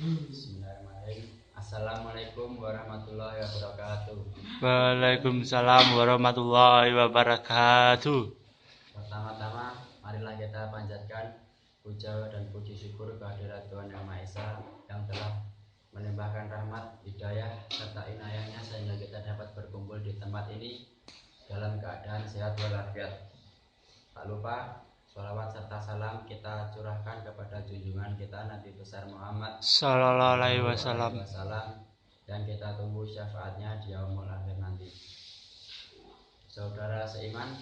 Bismillahirrahmanirrahim. Assalamualaikum warahmatullahi wabarakatuh. Waalaikumsalam warahmatullahi wabarakatuh. Pertama-tama, marilah kita panjatkan puja dan puji syukur kehadirat Tuhan Yang Maha Esa yang telah melimpahkan rahmat, hidayah, serta inayahnya sehingga kita dapat berkumpul di tempat ini dalam keadaan sehat walafiat. Tak lupa sholawat serta salam kita curahkan kepada junjungan kita Nabi besar Muhammad Sallallahu alaihi wasallam. Dan kita tunggu syafaatnya di yaumul akhir nanti. Saudara seiman,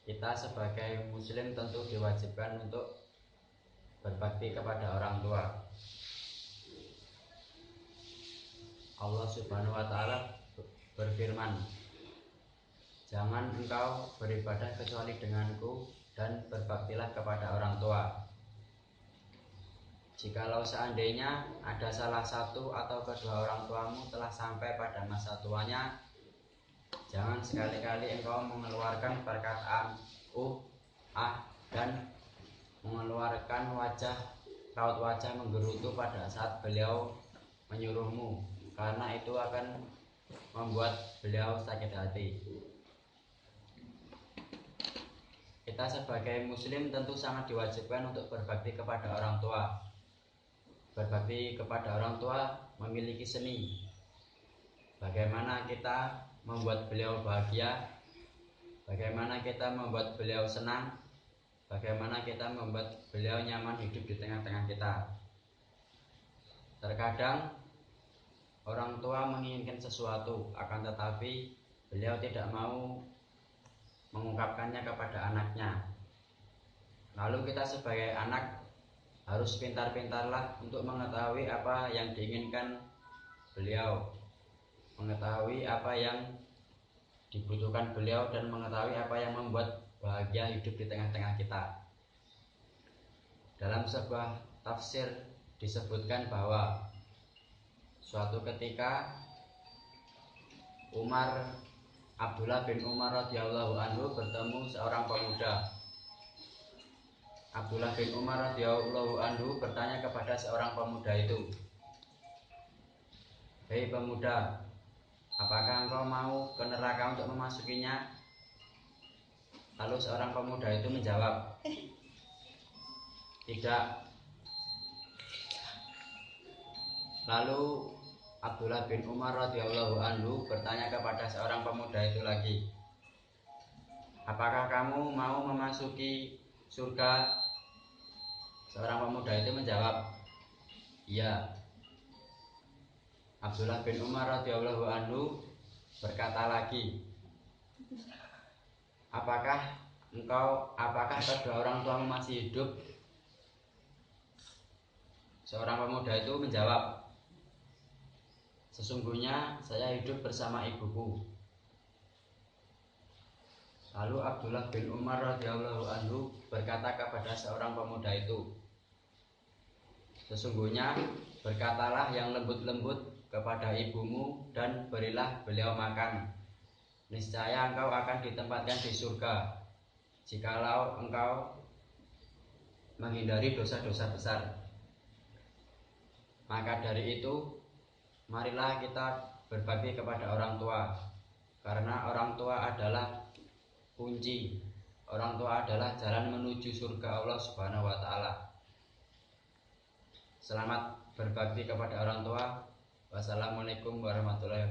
kita sebagai muslim tentu diwajibkan untuk berbakti kepada orang tua. Allah Subhanahu wa taala berfirman, "Jangan engkau beribadah kecuali denganku dan berbaktilah kepada orang tua." Jikalau seandainya ada salah satu atau kedua orang tuamu telah sampai pada masa tuanya, jangan sekali-kali engkau mengeluarkan perkataan dan mengeluarkan raut wajah menggerutu pada saat beliau menyuruhmu, karena itu akan membuat beliau sakit hati. Kita sebagai muslim tentu sangat diwajibkan untuk berbakti kepada orang tua. Berbakti kepada orang tua memiliki seni. Bagaimana kita membuat beliau bahagia, bagaimana kita membuat beliau senang, bagaimana kita membuat beliau nyaman hidup di tengah-tengah kita. Terkadang orang tua menginginkan sesuatu, akan tetapi beliau tidak mau mengungkapkannya kepada anaknya. Lalu kita sebagai anak harus pintar-pintarlah untuk mengetahui apa yang diinginkan beliau, mengetahui apa yang dibutuhkan beliau, dan mengetahui apa yang membuat bahagia hidup di tengah-tengah kita. Dalam sebuah tafsir disebutkan bahwa suatu ketika Abdullah bin Umar radhiyallahu anhu bertemu seorang pemuda. Abdullah bin Umar radhiyallahu anhu bertanya kepada seorang pemuda itu, "Hei pemuda, apakah engkau mau ke neraka untuk memasukinya?" Lalu seorang pemuda itu menjawab, "Tidak." Lalu Abdullah bin Umar radhiyallahu anhu bertanya kepada seorang pemuda itu lagi, "Apakah kamu mau memasuki surga?" Seorang pemuda itu menjawab, "Iya." Abdullah bin Umar radhiyallahu anhu berkata lagi, Apakah kedua orang tuamu masih hidup?" Seorang pemuda itu menjawab, "Sesungguhnya saya hidup bersama ibuku." Lalu Abdullah bin Umar radhiyallahu anhu berkata kepada seorang pemuda itu, "Sesungguhnya berkatalah yang lembut-lembut kepada ibumu dan berilah beliau makan. Niscaya engkau akan ditempatkan di surga jikalau engkau menghindari dosa-dosa besar." Maka dari itu, marilah kita berbakti kepada orang tua, karena orang tua adalah kunci. Orang tua adalah jalan menuju surga Allah Subhanahu wa taala. Selamat berbakti kepada orang tua. Wassalamualaikum warahmatullahi wabarakatuh.